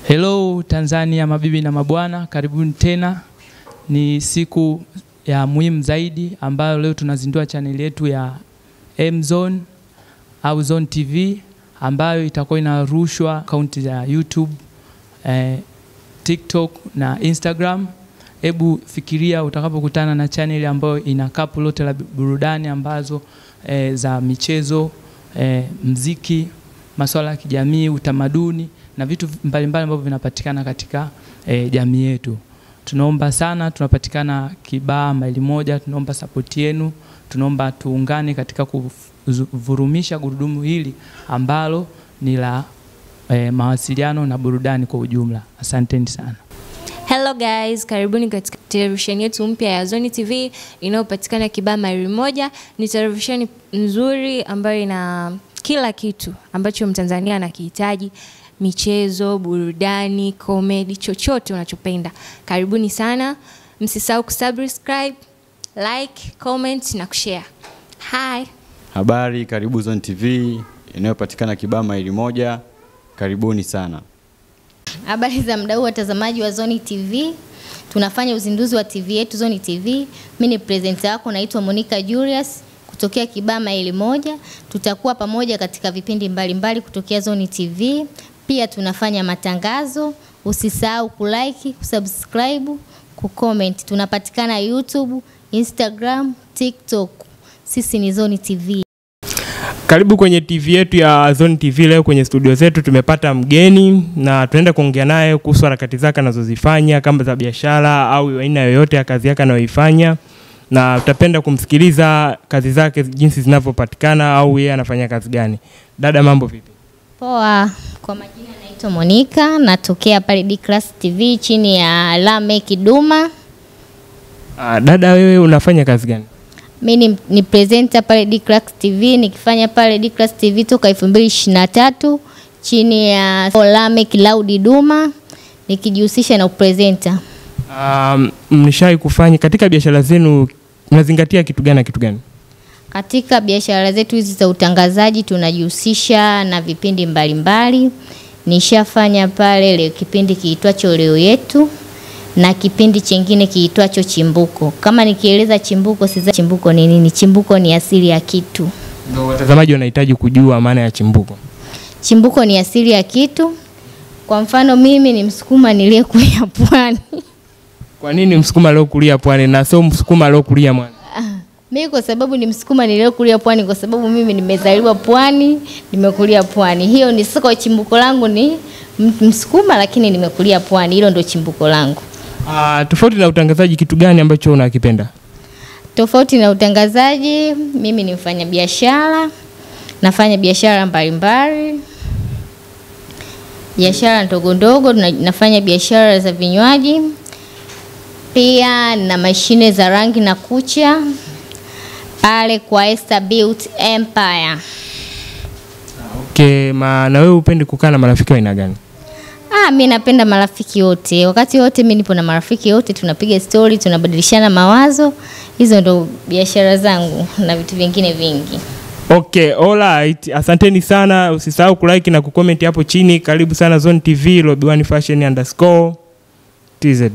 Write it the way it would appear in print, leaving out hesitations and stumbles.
Hello Tanzania, mabibi na mabwana, karibuni tena. Ni siku ya muhimu zaidi ambayo leo tunazindua channel yetu ya M-Zone au Zone TV ambayo itakuwa inarushwa akaunti za YouTube, TikTok na Instagram. Hebu fikiria utakapokutana na channel ambayo ina kapu lote la burudani ambazo za michezo, muziki, masuala ya kijamii, utamaduni na vitu mbalimbali ambavyo vinapatikana katika jamii yetu. Tunaomba sana, tunapatikana Kibaha maili moja, tunaomba support yenu, tunaomba tuungane katika kuvurumisha gurudumu hili ambalo ni la mawasiliano na burudani kwa ujumla. Asanteni sana. Hello guys, karibuni katika televisheni yetu mpya ya Zone TV inayopatikana Kibaha maili moja. Ni televisheni nzuri ambayo ina kila kitu ambacho Mtanzania anakihitaji: michezo, burudani, comedy, chochote unachopenda. Karibuni sana. Msisahau kusubscribe, like, comment na kushare. Hi. Habari, karibu Zone TV inayopatikana Kibaha maili moja. Karibuni sana. Habari za mdau watazamaji wa Zone TV. Tunafanya uzinduzi wa TV yetu Zone TV. Mimi ni presenter wako, naitwa Monica Julius kutokea Kibaha maili moja. Tutakuwa pamoja katika vipindi mbalimbali kutokea Zone TV. Pia tunafanya matangazo. Usisahau kulike, kusubscribe, kucomment. Tunapatikana YouTube, Instagram, TikTok. Sisi ni Zone TV. Karibu kwenye TV yetu ya Zone TV. Leo kwenye studio zetu tumepata mgeni na tunaenda kuongea naye kuhusu harakati zake anazozifanya kama za biashara au aina yoyote ya kazi yake anayoifanya, na tutapenda kumsikiliza kazi zake jinsi zinavyopatikana au yeye anafanya kazi gani. Dada, mambo vipi? Poa. Kwa majina naitwa Monica, natokea pale D-Class TV chini ya Lamek Duma. Dada, wewe unafanya kazi gani? Mimi ni presenter pale D-Class TV, nikifanya pale D-Class TV toka 2023 chini ya Lamek Loud Duma, nikijihusisha na upresenter. Mnishai kufanya katika biashara zenu mnazingatia kitu gani na kitu gani? Katika biashara zetu hizi za utangazaji tunajihusisha na vipindi mbalimbali. Nishafanya pale leo kipindi kiitwacho Leo Yetu na kipindi kingine kiitwacho Chimbuko. Kama nikieleza chimbuko, sasa chimbuko ni nini? Chimbuko ni asili ya kitu. Ndio watazamaji wanahitaji kujua maana ya chimbuko. Chimbuko ni asili ya kitu. Kwa mfano mimi ni Msukuma niliyekulia Pwani. Kwa nini Msukuma aliyekulia Pwani na sio Msukuma aliyekulia Mwanza? Mimi kwa sababu ni Msukuma niliyekulia Pwani, kwa sababu mimi nimezaliwa Pwani, nimekulia Pwani. Hiyo ni siko chimbuko langu, ni Msukuma lakini nimekulia Pwani. Hilo ndio chimbuko langu. Tofauti na utangazaji, kitu gani ambacho unakipenda? Tofauti na utangazaji, mimi ni mfanya biashara. Nafanya biashara mbalimbali. Biashara ndogo ndogo, nafanya biashara za vinywaji. Pia na mashine za rangi na kucha pale kwa Esther Beauty Empire. Okay, na wewe upendi kukaa na marafiki wa aina gani? Mimi napenda marafiki wote. Wakati wote mimi nipo na marafiki wote, tunapiga story, tunabadilishana mawazo. Hizo ndo biashara zangu na vitu vingine vingi. Okay, alright. Asanteni sana. Usisahau kulike na kucomment hapo chini. Karibu sana Zone TV, Lobby1Fashion_TZ.